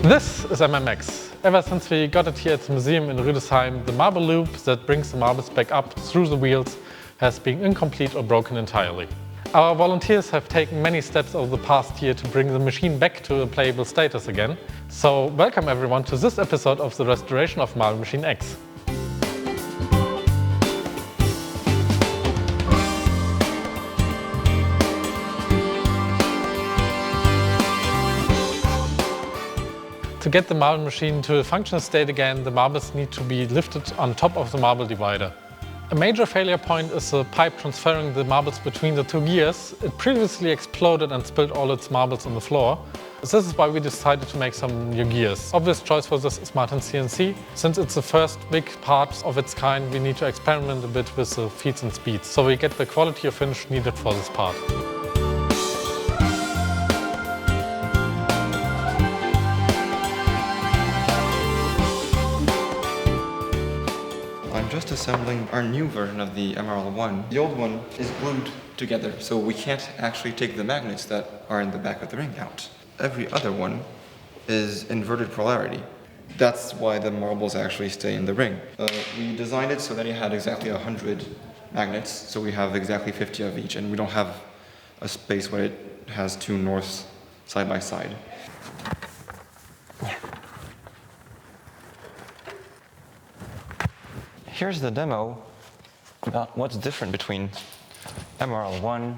This is MMX. Ever since we got it here at the museum in Redesigning, the marble loop that brings the marbles back up through the wheels has been incomplete or broken entirely. Our volunteers have taken many steps over the past year to bring the machine back to a playable status again. So welcome everyone to this episode of the restoration of Marble Machine X. To get the marble machine to a functional state again, the marbles need to be lifted on top of the marble divider. A major failure point is the pipe transferring the marbles between the two gears. It previously exploded and spilled all its marbles on the floor. This is why we decided to make some new gears. Obvious choice for this is Martin CNC. Since it's the first big part of its kind, we need to experiment a bit with the feeds and speeds, so we get the quality of finish needed for this part. I'm just assembling our new version of the MRL1. The old one is glued together, so we can't actually take the magnets that are in the back of the ring out. Every other one is inverted polarity. That's why the marbles actually stay in the ring. We designed it so that it had exactly 100 magnets, so we have exactly 50 of each, and we don't have a space where it has two norths side by side. Here's the demo about what's different between MRL1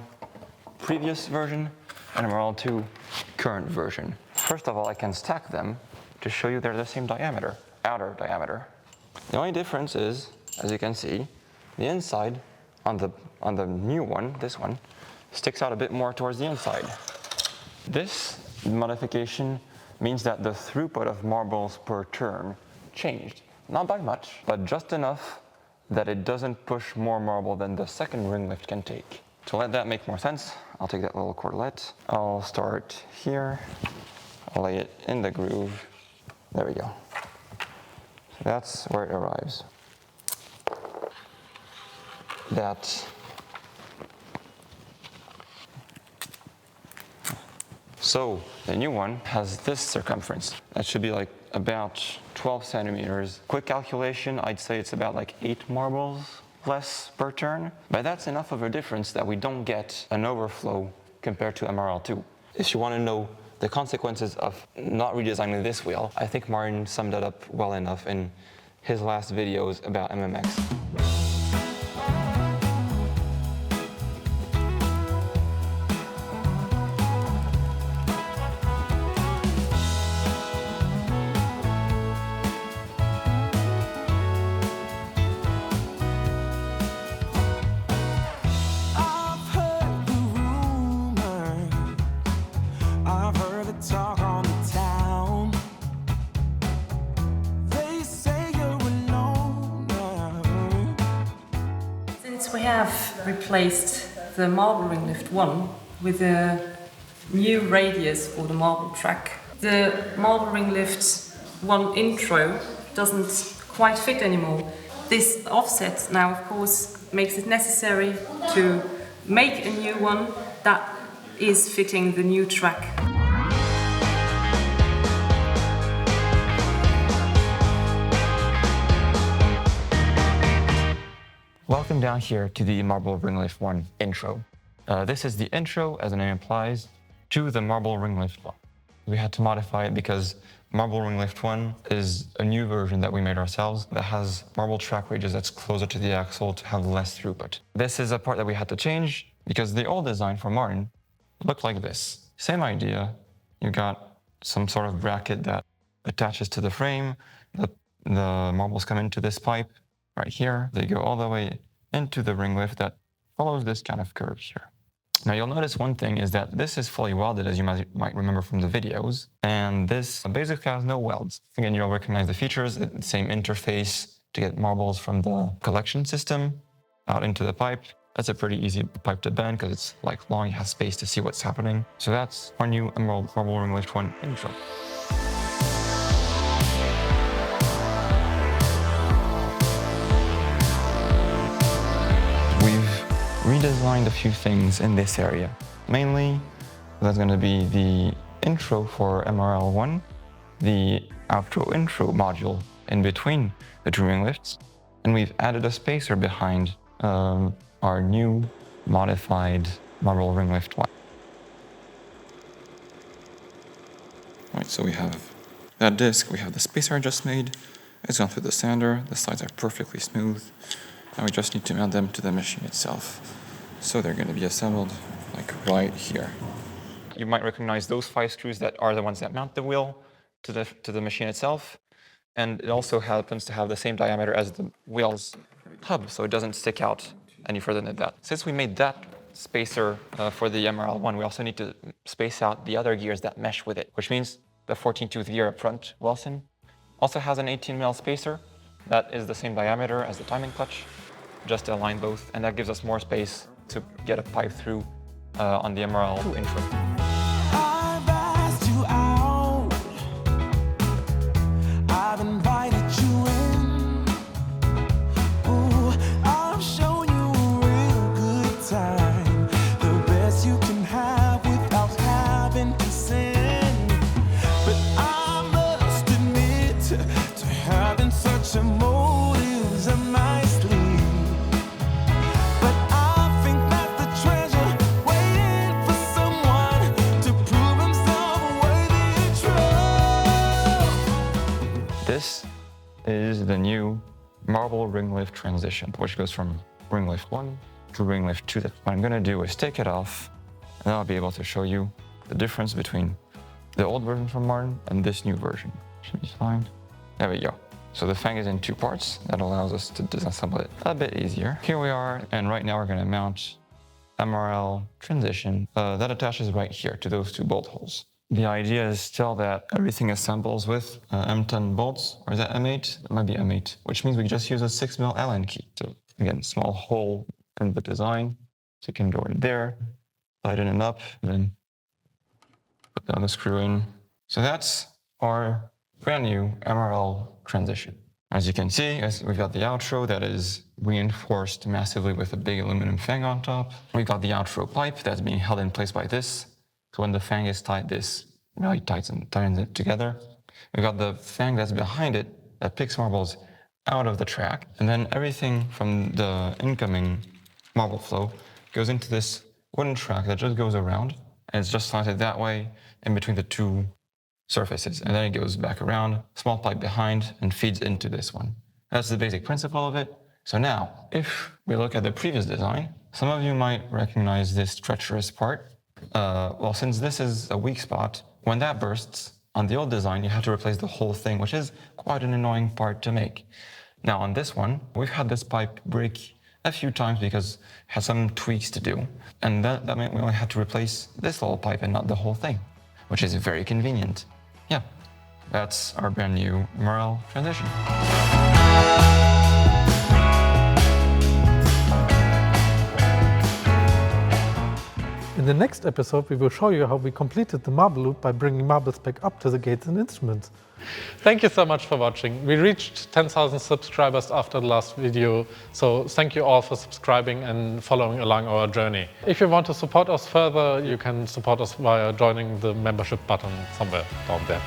previous version and MRL2 current version. First of all, I can stack them to show you they're the same diameter, outer diameter. The only difference is, as you can see, the inside on the new one, this one, sticks out a bit more towards the inside. This modification means that the throughput of marbles per turn changed. Not by much, but just enough that it doesn't push more marble than the second ring lift can take. To let that make more sense, I'll take that little cordlet. I'll start here. I'll lay it in the groove. There we go. So that's where it arrives. So the new one has this circumference. That should be like about 12 centimeters. Quick calculation, I'd say it's about like 8 marbles less per turn. But that's enough of a difference that we don't get an overflow compared to MRL2. If you want to know the consequences of not redesigning this wheel, I think Martin summed it up well enough in his last videos about MMX. We have replaced the marble ring lift 1 with a new radius for the marble track. The marble ring lift 1 intro doesn't quite fit anymore. This offset now, of course, makes it necessary to make a new one that is fitting the new track. Welcome down here to the Marble Ring Lift 1 intro. This is the intro, as the name implies, to the Marble Ring Lift 1. We had to modify it because Marble Ring Lift 1 is a new version that we made ourselves that has marble track ridges that's closer to the axle to have less throughput. This is a part that we had to change because the old design for Martin looked like this. Same idea. You got some sort of bracket that attaches to the frame. The marbles come into this pipe right here. They go all the way into the ring lift that follows this kind of curve here. Now you'll notice one thing is that this is fully welded, as you might remember from the videos, and this basically has no welds. Again, you'll recognize the features, the same interface to get marbles from the collection system out into the pipe. That's a pretty easy pipe to bend because it's like long, you have space to see what's happening. So that's our new Marble Ring Lift 1 intro. Redesigned a few things in this area. Mainly, that's going to be the intro for MRL1 the outro-intro module in between the two ring lifts, and we've added a spacer behind our new modified marble ring lift 1. Right, so we have that disc, we have the spacer I just made. It's gone through the sander, the sides are perfectly smooth. Now we just need to mount them to the machine itself. So they're going to be assembled like right here. You might recognize those 5 screws that are the ones that mount the wheel to the machine itself. And it also happens to have the same diameter as the wheel's hub, so it doesn't stick out any further than that. Since we made that spacer for the MRL1, we also need to space out the other gears that mesh with it, which means the 14-tooth gear up front, Wilson, also has an 18mm spacer that is the same diameter as the timing clutch, just to align both, and that gives us more space to get a pipe through on the MRL2 intro. I've asked you out. I've invited you in. Ooh, I'm showing you a real good time. The best you can have without having to sin. But I must admit to having such a motives up my sleeve. This is the new marble ring lift transition, which goes from ring lift 1 to ring lift 2. What I'm going to do is take it off, and I'll be able to show you the difference between the old version from Martin and this new version. Should be fine. There we go. So the fang is in 2 parts. That allows us to disassemble it a bit easier. Here we are, and right now we're going to mount MRL transition that attaches right here to those 2 bolt holes. The idea is still that everything assembles with M10 bolts, or is that M8? It might be M8, which means we just use a 6mm Allen key. So again, small hole in the design, so you can go in there, tighten it up, and then put the other screw in. So that's our brand new MRL transition. As you can see, we've got the outro that is reinforced massively with a big aluminum fang on top. We've got the outro pipe that's being held in place by this. So when the fang is tight, this really tightens it together. We've got the fang that's behind it that picks marbles out of the track. And then everything from the incoming marble flow goes into this wooden track that just goes around. And it's just slanted that way in between the 2 surfaces. And then it goes back around, small pipe behind, and feeds into this one. That's the basic principle of it. So now, if we look at the previous design, some of you might recognize this treacherous part. Well, since this is a weak spot, when that bursts, on the old design, you have to replace the whole thing, which is quite an annoying part to make. Now on this one, we've had this pipe break a few times because it has some tweaks to do. And that meant we only had to replace this little pipe and not the whole thing, which is very convenient. Yeah, that's our brand new MRL transition. In the next episode, we will show you how we completed the marble loop by bringing marbles back up to the gates and instruments. Thank you so much for watching. We reached 10,000 subscribers after the last video, so thank you all for subscribing and following along our journey. If you want to support us further, you can support us via joining the membership button somewhere down there.